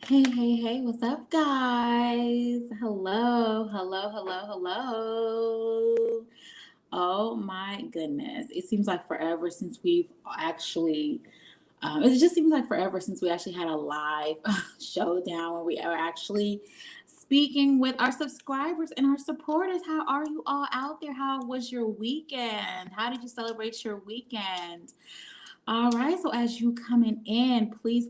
Hey, what's up, guys? Hello. Oh my goodness. It seems like forever since we've actually, it just seems like forever since we actually had a live showdown where we are actually speaking with our subscribers and our supporters. How are you all out there? How was your weekend? How did you celebrate your weekend? All right, so as you coming in, please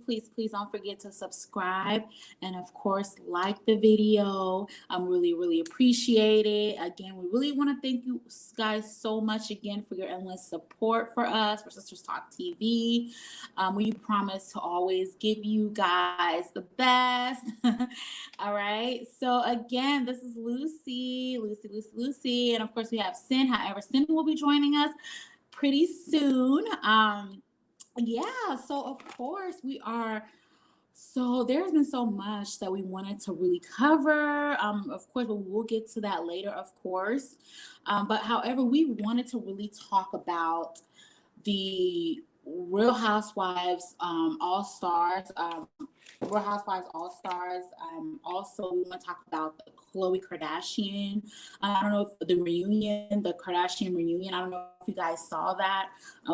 don't forget to subscribe and of course like the video. Really appreciate it. Again, we really want to thank you guys so much again for your endless support for us, for Sisters Talk TV. We promise to always give you guys the best. All right, so again, this is Lucy, and of course we have Sin. However, Sin will be joining us pretty soon. Yeah, so of course we are. So there's been so much that we wanted to really cover. Of course, but we'll get to that later, of course. But however, we wanted to really talk about the Real Housewives All Stars. Real Housewives All Stars. Also, we want to talk about the Khloe Kardashian. I don't know if the reunion, the Kardashian reunion. I don't know if you guys saw that,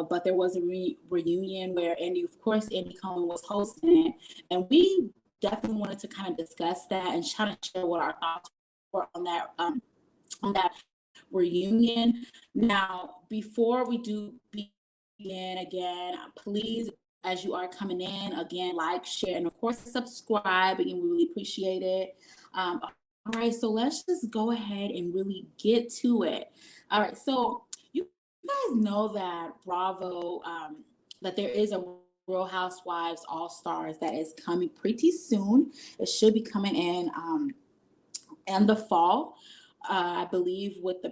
but there was a reunion where Andy Cohen was hosting it, and we definitely wanted to kind of discuss that and try to share what our thoughts were on that reunion. Now, before we do begin again, please, as you are coming in, again, like, share, and of course, subscribe. Again, we really appreciate it. All right, so let's just go ahead and really get to it. All right, so you guys know that Bravo, that there is a Real Housewives All Stars that is coming pretty soon. It should be coming in the fall. I believe with the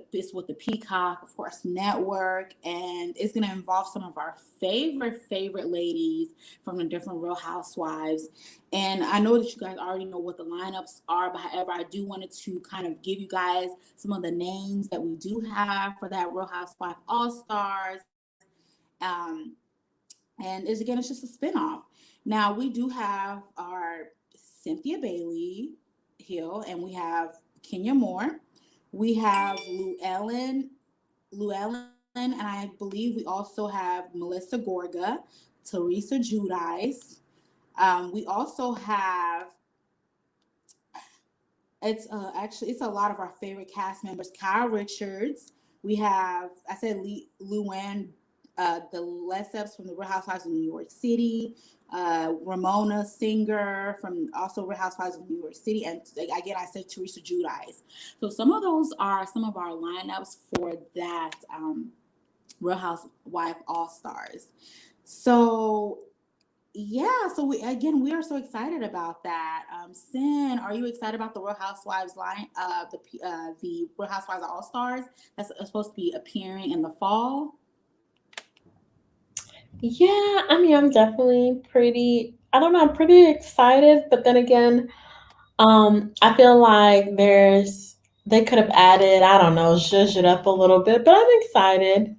Peacock, of course, network, and it's going to involve some of our favorite ladies from the different Real Housewives. And I know that you guys already know what the lineups are, but however, I do wanted to kind of give you guys some of the names that we do have for that Real Housewife All Stars. Um, it's just a spinoff. Now we do have our Cynthia Bailey Hill, and we have Kenya Moore. We have Llewellyn, and I believe we also have Melissa Gorga, Teresa Judice. We also have it's a lot of our favorite cast members. Kyle Richards. We have Luann, the Lesseps from the Real Housewives of New York City. Ramona Singer from also Real Housewives of New York City, and again I said Teresa Judice. So some of those are some of our lineups for that Real Housewife All Stars. So yeah, so we are so excited about that. Sin, are you excited about the Real Housewives the Real Housewives All Stars that's supposed to be appearing in the fall? Yeah, I mean, I'm definitely I don't know, I'm pretty excited, but then again, I feel like they could have added, I don't know, zhuzh it up a little bit, but I'm excited.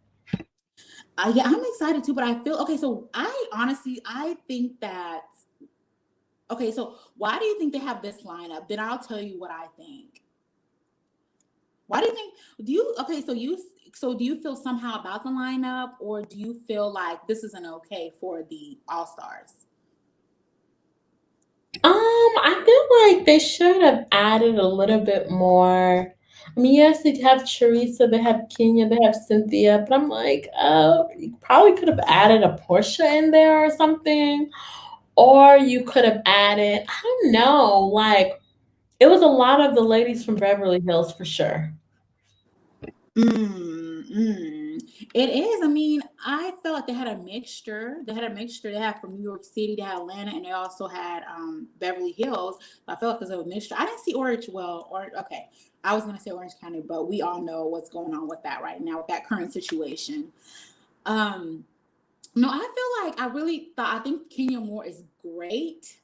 Yeah, I'm excited too, but I feel okay. So I think that okay. So why do you think they have this lineup? Then I'll tell you what I think. Why do you think? Do you okay? So do you feel somehow about the lineup, or do you feel like this isn't okay for the All Stars? I feel like they should have added a little bit more. I mean, yes, they have Teresa, they have Kenya, they have Cynthia, but I'm like, you probably could have added a Portia in there or something. Or you could have added, I don't know, like it was a lot of the ladies from Beverly Hills for sure. Mm. It is. I mean, I felt like they had a mixture. They had a mixture. They had from New York City, they had Atlanta, and they also had Beverly Hills. I felt like it was a mixture. I didn't see Orange. Well, or okay, I was gonna say Orange County, but we all know what's going on with that right now with that current situation. Um, no, I feel like I think Kenya Moore is great.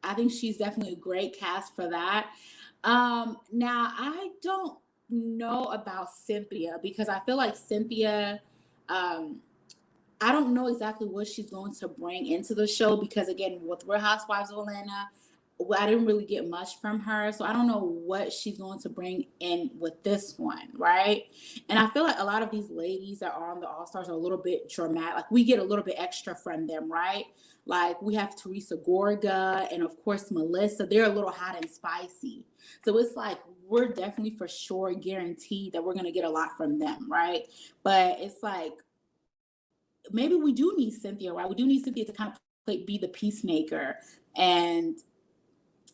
I think she's definitely a great cast for that. Now I don't know about Cynthia because I feel like Cynthia, um, I don't know exactly what she's going to bring into the show because again, with Real Housewives of Atlanta, I didn't really get much from her, so I don't know what she's going to bring in with this one, right? And I feel like a lot of these ladies that are on the All Stars are a little bit dramatic. Like we get a little bit extra from them, right? Like we have Teresa Gorga and of course Melissa. They're a little hot and spicy, so it's like we're definitely for sure guaranteed that we're gonna get a lot from them, right? But it's like maybe we do need Cynthia, right? We do need Cynthia to kind of be the peacemaker and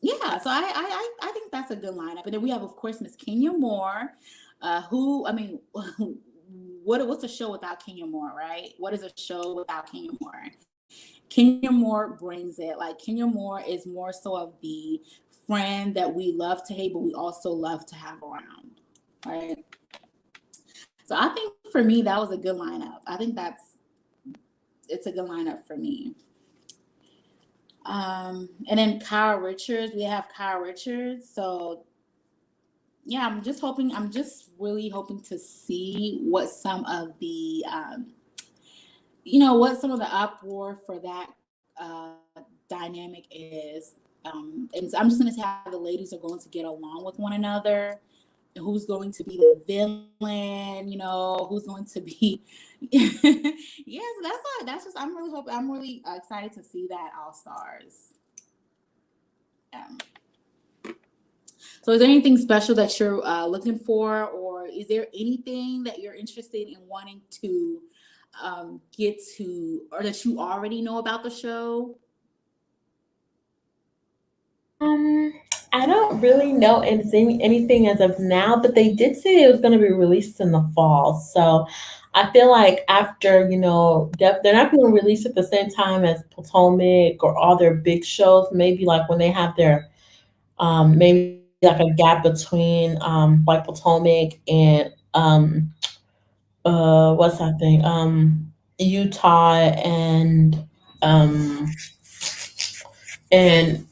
yeah, so I think that's a good lineup. And then we have, of course, Miss Kenya Moore, who I mean, what's a show without Kenya Moore, right? What is a show without Kenya Moore? Kenya Moore brings it. Like Kenya Moore is more so of the friend that we love to hate, but we also love to have around, right? So I think for me that was a good lineup. I think it's a good lineup for me. And then Kyle Richards, we have Kyle Richards. So yeah, I'm just really hoping to see what some of the, what some of the uproar for that dynamic is. And so I'm just going to see how the ladies are going to get along with one another. And who's going to be the villain, who's going to be yeah, so that's just I'm really excited to see that All Stars. um, so is there anything special that you're looking for, or is there anything that you're interested in wanting to get to, or that you already know about the show? Um, I don't really know anything as of now, but they did say it was going to be released in the fall. So I feel like after, they're not going to release at the same time as Potomac or all their big shows. Maybe like when they have their, maybe like a gap between like Potomac and what's that thing? Utah um and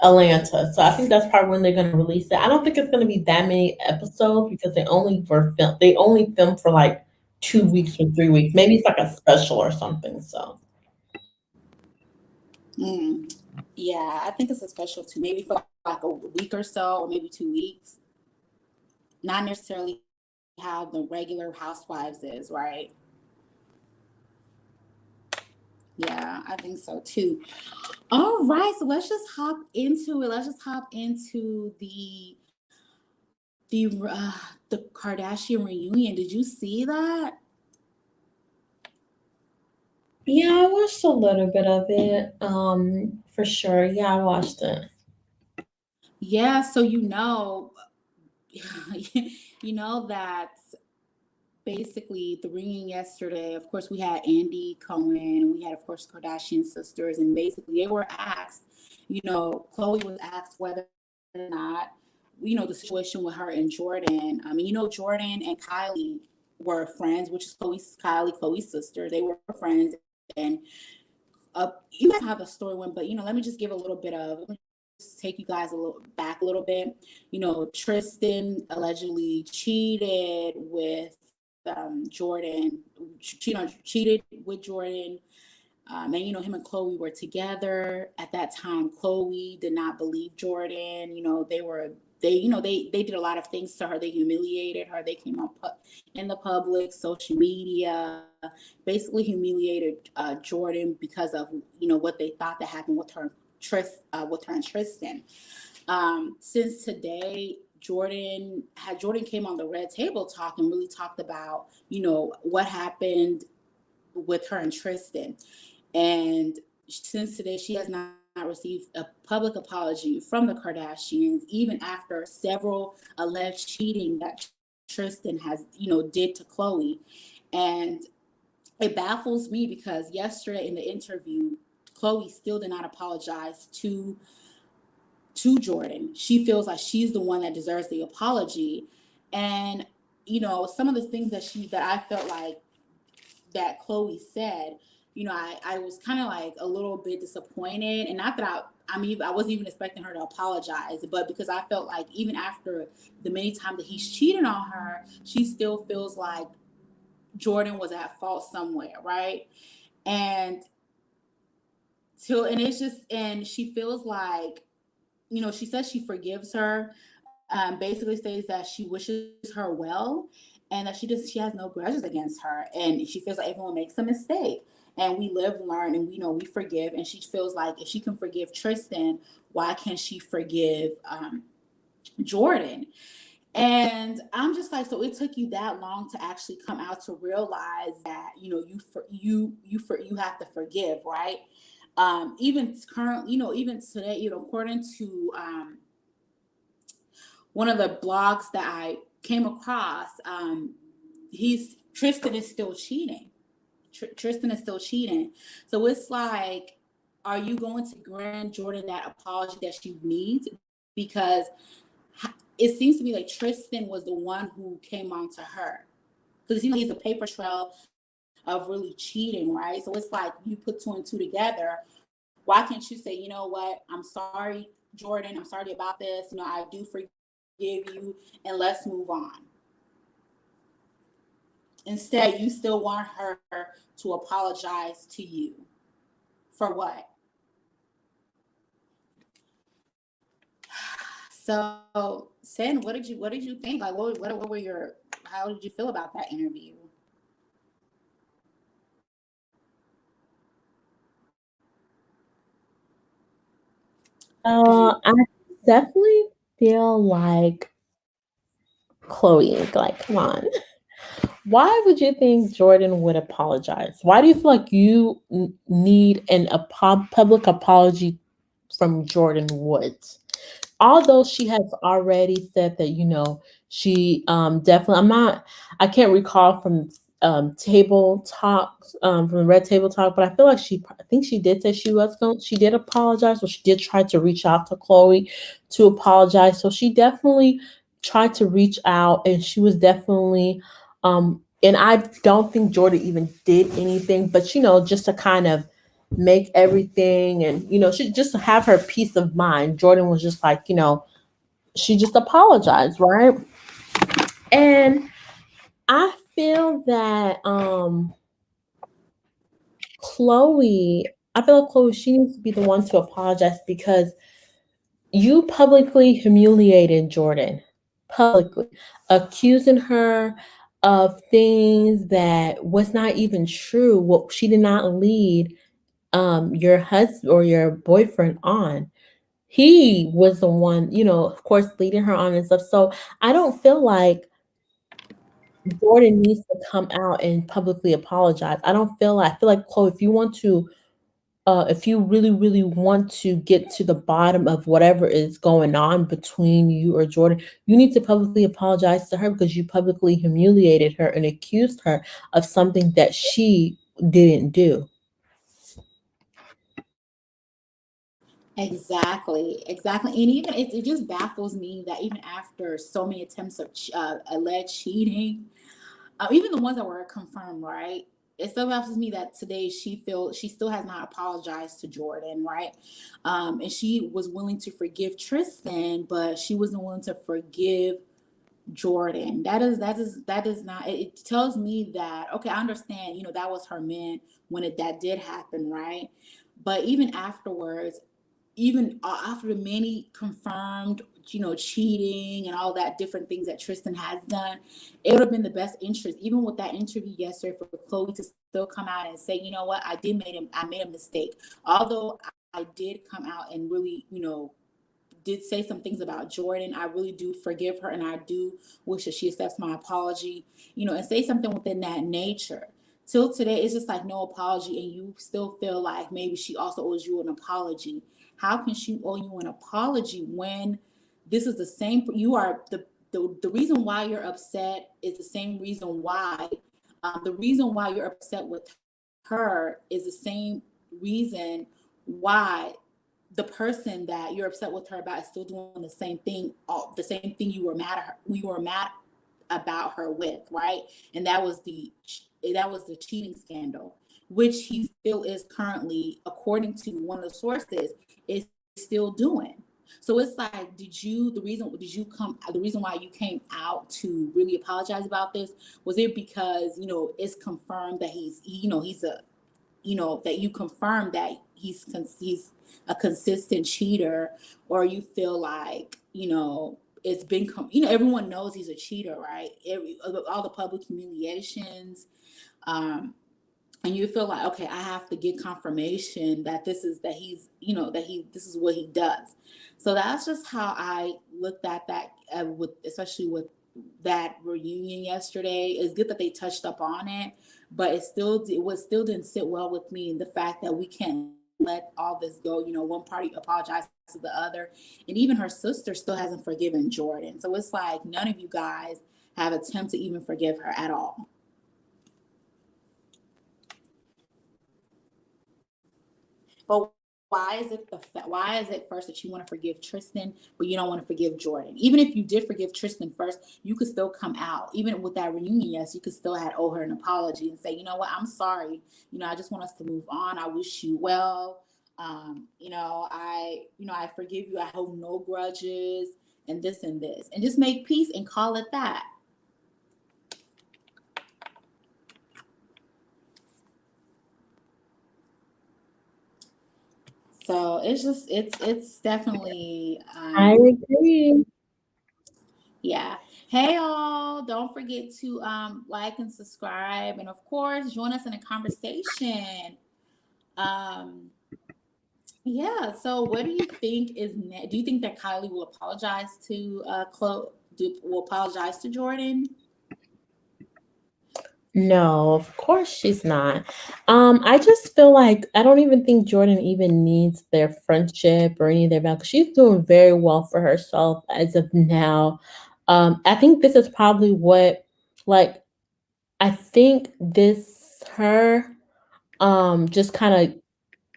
Atlanta. So I think that's probably when they're going to release it. I don't think it's going to be that many episodes because they only film for like 2 weeks or 3 weeks. Maybe it's like a special or something. So Mm. Yeah, I think it's a special too. Maybe for like a week or so, or maybe 2 weeks. Not necessarily how the regular Housewives is, right? Yeah, I think so too. All right, so let's just hop into it. Let's just hop into the Kardashian reunion. Did you see that? yeah, I watched a little bit of it. For sure. Yeah, I watched it. Yeah, so you know that basically the reunion yesterday. Of course, we had Andy Cohen, and we had, of course, Kardashian sisters, and basically they were asked. Khloe was asked whether or not, the situation with her and Jordan. I mean, Jordan and Kylie were friends, which is Kylie's sister. They were friends, and you guys have the story one, but let me just give a little bit of. Let me just take you guys a little back a little bit. Tristan allegedly cheated with Jordan. Cheated with Jordan. And him and Khloe were together at that time. Khloe did not believe Jordan. They did a lot of things to her. They humiliated her. They came out in the public, social media, basically humiliated Jordan because of what they thought that happened with her, with her and Tristan. Since today, Jordan came on the Red Table Talk and really talked about what happened with her and Tristan. And since today, she has not received a public apology from the Kardashians, even after several alleged cheating that Tristan has, did to Khloe. And it baffles me because yesterday in the interview, Khloe still did not apologize to Jordan. She feels like she's the one that deserves the apology. And, some of the things that I felt like that Khloe said, I was kind of like a little bit disappointed, and not that I wasn't even expecting her to apologize, but because I felt like even after the many times that he's cheated on her, she still feels like Jordan was at fault somewhere, right? And and it's just, and she feels like she says she forgives her. Basically states that she wishes her well, and that she has no grudges against her, and she feels like everyone makes a mistake, and we live, learn, and we forgive. And she feels like if she can forgive Tristan, why can't she forgive Jordan? And I'm just like, so it took you that long to actually come out to realize that you have to forgive, right? Even current, even today, according to one of the blogs that I came across, he's Tristan is still cheating. Tristan is still cheating. So it's like, are you going to grant Jordan that apology that she needs? Because it seems to me like Tristan was the one who came on to her. Because it seems like he's a paper trail of really cheating, right? So it's like you put two and two together. Why can't you say, you know what, I'm sorry, Jordan, I'm sorry about this. I do forgive you, and let's move on. Instead, you still want her to apologize to you. For what? So, Sin, what did you think? Like, what were your how did you feel about that interview? Did you? I definitely feel like Chloe, like, come on. Why would you think Jordan would apologize? Why do you feel like you need public apology from Jordan Woods? Although she has already said that, she definitely, I can't recall from table talks, from the red table talk, but I feel like I think she did say she did apologize, or she did try to reach out to Chloe to apologize. So she definitely tried to reach out, and she was definitely, and I don't think Jordan even did anything, but just to kind of make everything, and she just to have her peace of mind. Jordan was just like, she just apologized, right? And I feel that Chloe, she needs to be the one to apologize, because you publicly humiliated Jordan, publicly accusing her of things that was not even true. What she did not lead your husband or your boyfriend on. He was the one, of course, leading her on and stuff. So I don't feel like Jordan needs to come out and publicly apologize. I feel like, Chloe, if you really, really want to get to the bottom of whatever is going on between you or Jordan, you need to publicly apologize to her, because you publicly humiliated her and accused her of something that she didn't do. Exactly. And even it just baffles me that even after so many attempts of alleged cheating, even the ones that were confirmed, right? It still baffles me that today she still has not apologized to Jordan, right? And she was willing to forgive Tristan, but she wasn't willing to forgive Jordan. That is not. It tells me that, okay, I understand. That was her man when that did happen, right? But even afterwards, even after the many confirmed, cheating and all that different things that Tristan has done, it would have been the best interest, even with that interview yesterday, for Chloe to still come out and say, you know what, I made a mistake. Although I did come out and really, did say some things about Jordan. I really do forgive her, and I do wish that she accepts my apology, and say something within that nature. Till today, it's just like no apology, and you still feel like maybe she also owes you an apology. How can she owe you an apology when this is the same? You are the reason why you're upset is the same reason why. The reason why you're upset with her is the same reason why the person that you're upset with her about is still doing the same thing you were mad about her with, right? And that was the cheating scandal, which he still is currently, according to one of the sources, is still doing. So it's like, the reason why you came out to really apologize about this, was it because it's confirmed that he's that you confirm that he's a consistent cheater, or you feel like, it's been, everyone knows he's a cheater, right? All the public humiliations, um, and you feel like, okay, I have to get confirmation that that he's, this is what he does. So that's just how I looked at that, with, especially with that reunion yesterday. It's good that they touched up on it, but it still didn't sit well with me. The fact that we can't let all this go. One party apologized to the other, and even her sister still hasn't forgiven Jordan. So it's like none of you guys have attempted to even forgive her at all. But why is it first that you want to forgive Tristan, but you don't want to forgive Jordan? Even if you did forgive Tristan first, you could still come out. Even with that reunion, yes, you could still have owe her an apology and say, you know what, I'm sorry. I just want us to move on. I wish you well. I forgive you. I hold no grudges, and this, and just make peace and call it that. So it's definitely, I agree. yeah. Hey all, don't forget to like and subscribe, and of course join us in a conversation. Um yeah, so what do you think do you think that Kylie will apologize to Chloe, will apologize to Jordan? No, of course she's not. I just feel like I don't even think Jordan even needs their friendship or any of their value. She's doing very well for herself as of now. I think this is probably what, like, I think this her just kind of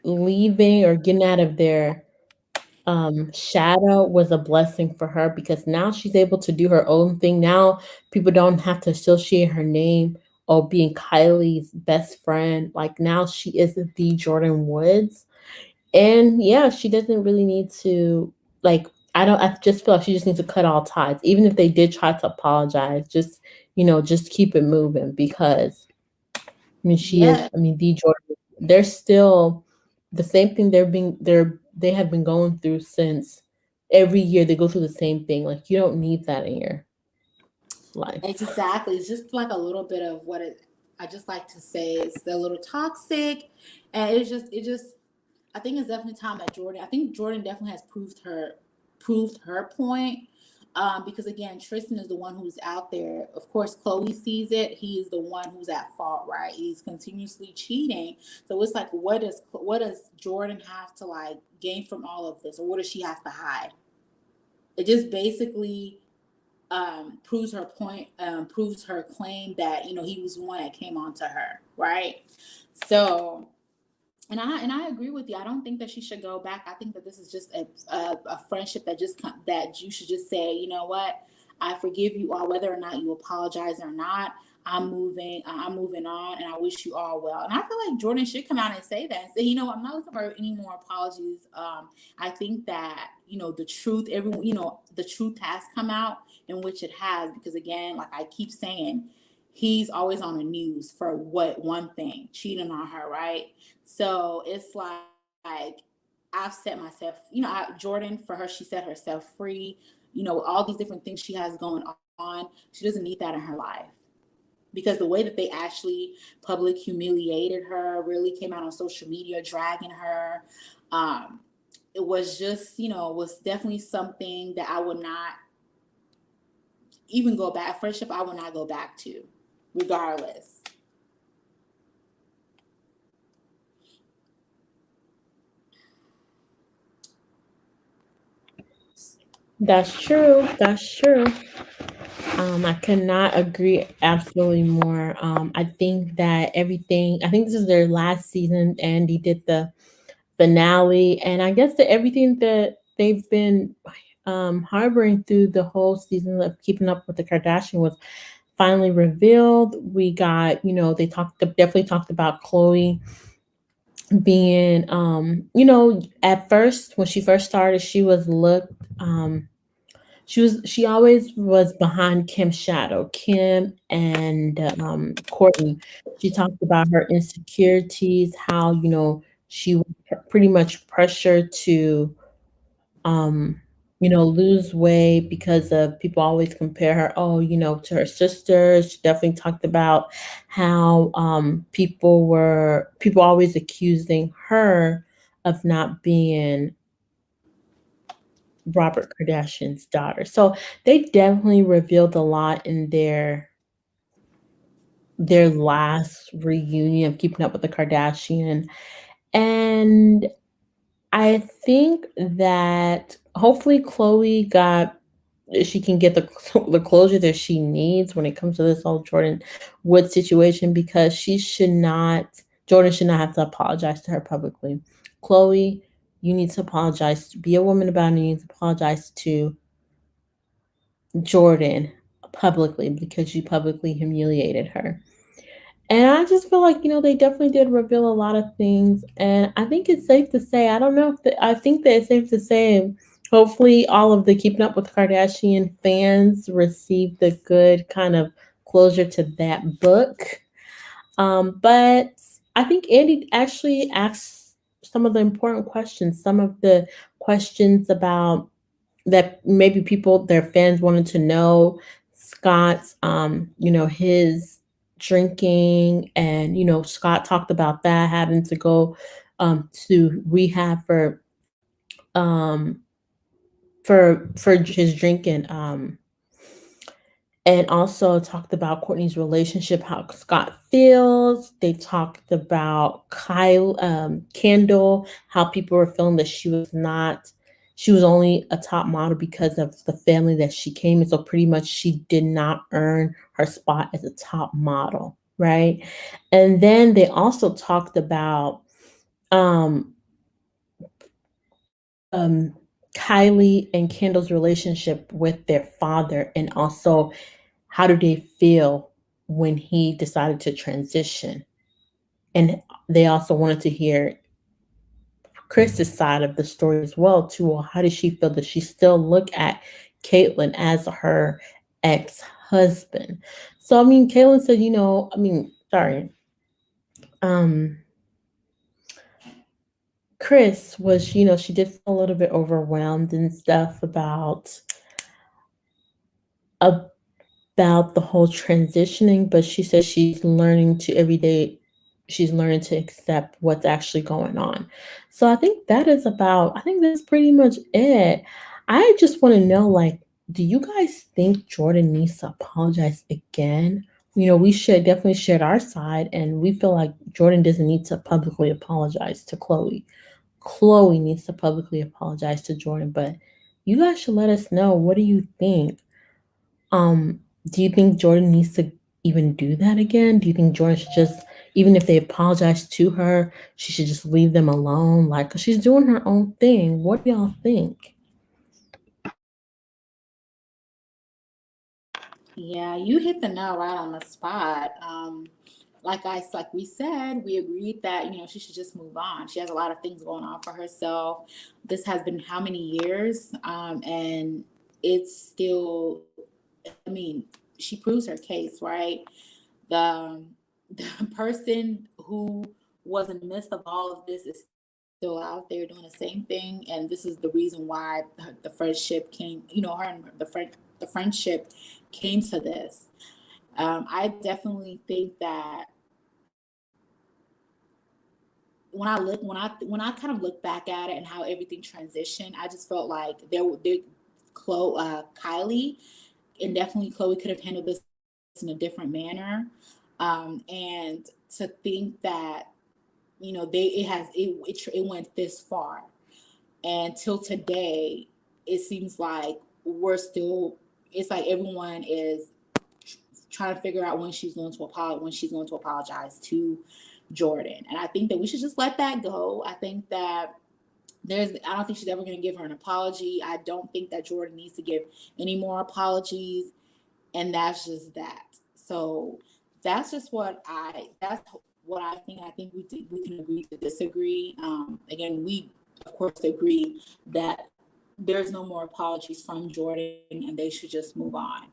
leaving or getting out of their shadow was a blessing for her, because now she's able to do her own thing. Now people don't have to associate her name or being Kylie's best friend. Like, now she is the Jordan Woods. And yeah, she doesn't really need to, like, I just feel like she just needs to cut all ties. Even if they did try to apologize, just keep it moving, because she is, Yeah, the Jordan, they're still the same thing they have been going through since. Every year they go through the same thing. Like, you don't need that in your life. exactly. It's just like a little bit of I just like to say it's a little toxic, and it just I think it's definitely time that Jordan. I think Jordan definitely has proved her point. Because again, Tristan is the one who's out there. Of course, Khloe sees it. He is the one who's at fault, right? He's continuously cheating. So it's like, what does Jordan have to like gain from all of this, or what does she have to hide? It just basically proves her point, proves her claim that he was the one that came on to her, right? So, and I agree with you. I don't think that she should go back. I think that this is just a friendship that you should just say, you know what, I forgive you all, whether or not you apologize or not. I'm moving on, and I wish you all well. And I feel like Jordan should come out and say that and say, I'm not looking for any more apologies. I think that the truth has come out, in which it has, because again, like I keep saying, he's always on the news for what one thing, cheating on her, right? So it's like I've set myself, Jordan, for her, she set herself free. All these different things she has going on, she doesn't need that in her life, because the way that they actually public humiliated her, really came out on social media dragging her. It was just, was definitely something that I would not even go back. Friendship, I would not go back to, regardless. That's true. That's true. I cannot agree absolutely more. I think that everything, I think this is their last season, and they did the finale. And I guess that everything that they've been harboring through the whole season of Keeping Up with the Kardashian was finally revealed. We got, definitely talked about Khloe being, at first, when she first started, she was looked, she always was behind Kim's shadow, Kim and Courtney. She talked about her insecurities, how she was pretty much pressured to um lose weight because of people always compare her, to her sisters. She definitely talked about how people always accusing her of not being Robert Kardashian's daughter. So they definitely revealed a lot in their last reunion of Keeping Up with the Kardashian. And I think that hopefully Chloe got she can get the the closure that she needs when it comes to this whole Jordan Wood situation, because Jordan should not have to apologize to her publicly. Chloe, you need to apologize. Be a woman about it. You need to apologize to Jordan publicly because you publicly humiliated her. And I just feel like, they definitely did reveal a lot of things. And I think it's safe to say, I don't know if I think that it's safe to say, hopefully, all of the Keeping Up with the Kardashian fans received the good kind of closure to that book. But I think Andy actually asked some of the important questions, some of the questions about that maybe their fans wanted to know. Scott's his drinking, and Scott talked about that, having to go to rehab um for his drinking, and also talked about Courtney's relationship, how Scott feels. They talked about Kendall, how people were feeling that she was only a top model because of the family that she came in. So pretty much she did not earn her spot as a top model, right? And then they also talked about um, um, Kylie and Kendall's relationship with their father, and also how do they feel when he decided to transition. And they also wanted to hear Chris's side of the story as well too. Well, how does she feel? Does she still look at Caitlyn as her ex-husband? So I mean, Caitlyn said, sorry, um, Chris was, she did feel a little bit overwhelmed and stuff about the whole transitioning, but she says she's learning to accept what's actually going on. So I think that's pretty much it. I just want to know, like, do you guys think Jordan needs to apologize again? We should definitely share our side, and we feel like Jordan doesn't need to publicly apologize to Chloe. Chloe needs to publicly apologize to Jordan, but you guys should let us know, what do you think? Um, do you think Jordan needs to even do that again? Do you think Jordan should just, even if they apologize to her, she should just leave them alone? Like, 'cause she's doing her own thing. What do y'all think? Yeah, you hit the nail right on the spot. Like we said, we agreed that she should just move on. She has a lot of things going on for herself. This has been how many years, and it's still. I mean, she proves her case, right? The the person who was in the midst of all of this is still out there doing the same thing, and this is the reason why the friendship came. Her and the friendship came to this. I definitely think that when I kind of look back at it and how everything transitioned, I just felt like Kylie and definitely Chloe could have handled this in a different manner. And to think that it went this far, and till today, it seems like we're still. It's like everyone is trying to figure out when she's going to apologize to Jordan. And I think that we should just let that go. I think that I don't think she's ever going to give her an apology. I don't think that Jordan needs to give any more apologies. And that's just that. So that's what I think. I think we can agree to disagree. Again, we of course agree that there's no more apologies from Jordan and they should just move on.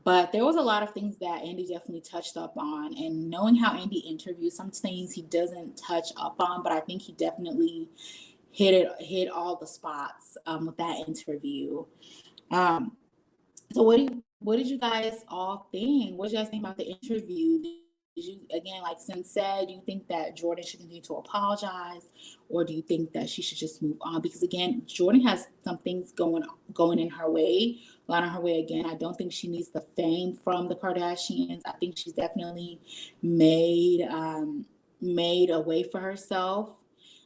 But there was a lot of things that Andy definitely touched up on. And knowing how Andy interviews, some things he doesn't touch up on, but I think he definitely hit all the spots with that interview. Um, so what did you guys all think? What did you guys think about the interview? Did you, again, like Sin said, do you think that Jordan should continue to apologize, or do you think that she should just move on? Because again, Jordan has some things going in her way, going on her way again. I don't think she needs the fame from the Kardashians. I think she's definitely made a way for herself.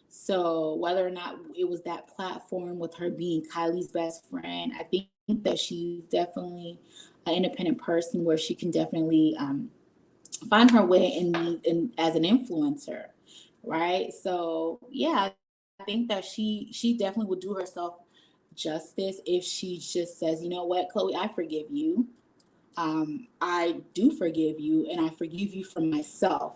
So whether or not it was that platform with her being Kylie's best friend, I think that she's definitely an independent person where she can definitely find her way in as an influencer, right? So yeah, I think that she definitely would do herself justice if she just says, you know what, Khloe, I forgive you. I do forgive you, and I forgive you for myself.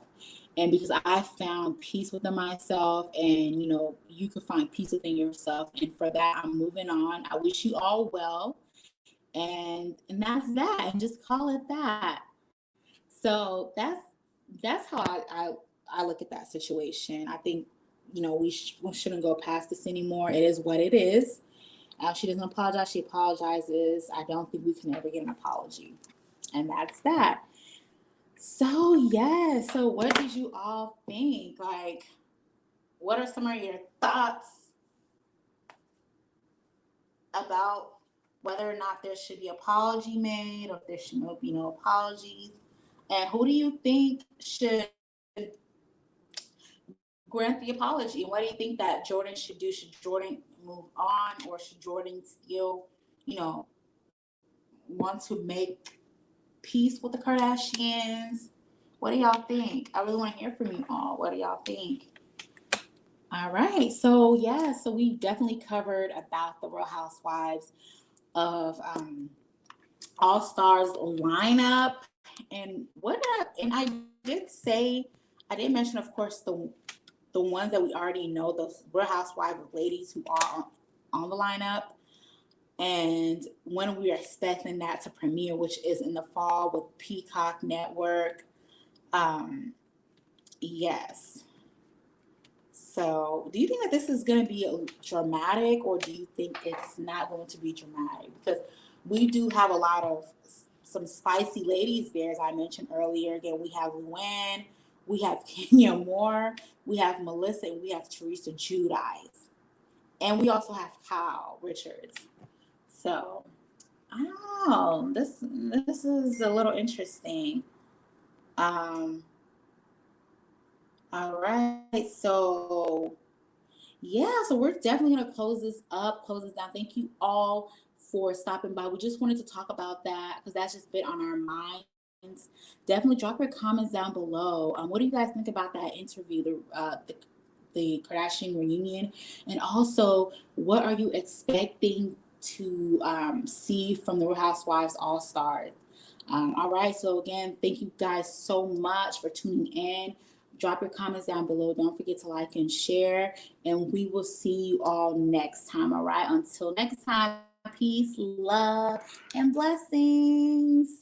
And because I found peace within myself, and you can find peace within yourself. And for that, I'm moving on. I wish you all well. And that's that. And just call it that. So that's how I look at that situation. I think we shouldn't go past this anymore. It is what it is. She doesn't apologize. She apologizes. I don't think we can ever get an apology, and that's that. So yeah. So what did you all think? Like, what are some of your thoughts about whether or not there should be apology made, or if there should be no apologies? And who do you think should grant the apology? And what do you think that Jordan should do? Should Jordan move on, or should Jordan still, you know, want to make peace with the Kardashians? What do y'all think? I really want to hear from you all. What do y'all think? All right. So yeah, so we definitely covered about the Real Housewives of All Stars lineup. And I did say, I did mention, of course, the ones that we already know, the Real Housewives ladies who are on the lineup, and when we are expecting that to premiere, which is in the fall with Peacock Network. Yes. So do you think that this is going to be dramatic, or do you think it's not going to be dramatic? Because we do have a lot of some spicy ladies there, as I mentioned earlier. Again, we have Luann, we have Kenya Moore, we have Melissa, and we have Teresa Giudice. And we also have Kyle Richards. So I don't know. This is a little interesting. Um, all right. So yeah, so we're definitely gonna close this down. Thank you all for stopping by. We just wanted to talk about that because that's just been on our minds. Definitely drop your comments down below. What do you guys think about that interview, the Kardashian reunion, and also what are you expecting to see from the Real Housewives All Stars? All right, so again, thank you guys so much for tuning in. Drop your comments down below. Don't forget to like and share, and we will see you all next time. All right, until next time, peace, love, and blessings.